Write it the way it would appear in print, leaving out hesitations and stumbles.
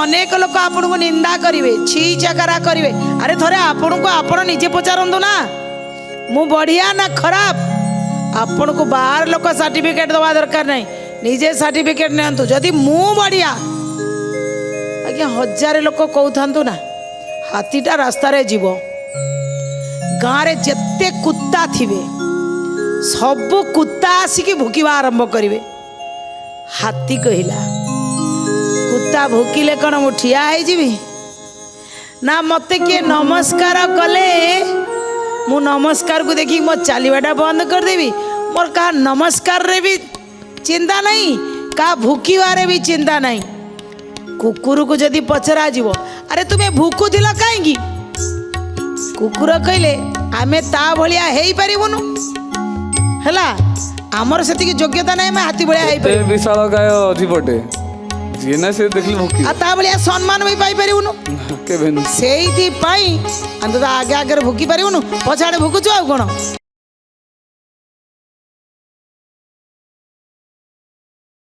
अनेक लोक आपण को निंदा करेंगे छी चकरा करेंगे। अरे थोड़े आपण को आपण निजे पचारतु ना मु बढ़िया ना खराब। आपण को बाहर लोक सर्टिफिकेट दवा दरकार नहीं निजे सर्टिफिकेट नियंतु जदि मु बढ़िया आज्ञा हजार लोक कहतु ना हाथीटा रास्तार जीव गाँव रे जेते कुत्ता थिबे सबु कुत्ता आसिकी भुकिबा आरंभ करिवे। हाथी कहला कुत्ता भुकिले कौन मु ठिया है जीवी ना मते किए नमस्कार कले मु नमस्कार को देखी मो चलवाटा बंद करदेवी। मोर का नमस्कार रे भी चिंता नहीं का भुकिबारे भी चिंता नहीं। कुकुर को जदि पचरा जीव अरे तुम्हें भूकु थिला काहेंगी कुकुर कहले आमे ता भलिया हेई परिबुनु हला आमर सेतिकी योग्यता नहीं मैं हाथी भलिया हेई परिबु। विशाल गाय जीवटे जी ना से देखली भुकी आ ता भलिया सम्मान भी पाई परिबुनु केबेनु सेइथि पाई अंत आगे आगे भुकी परिबुनु पछाड़े भुकुछु आ कोन।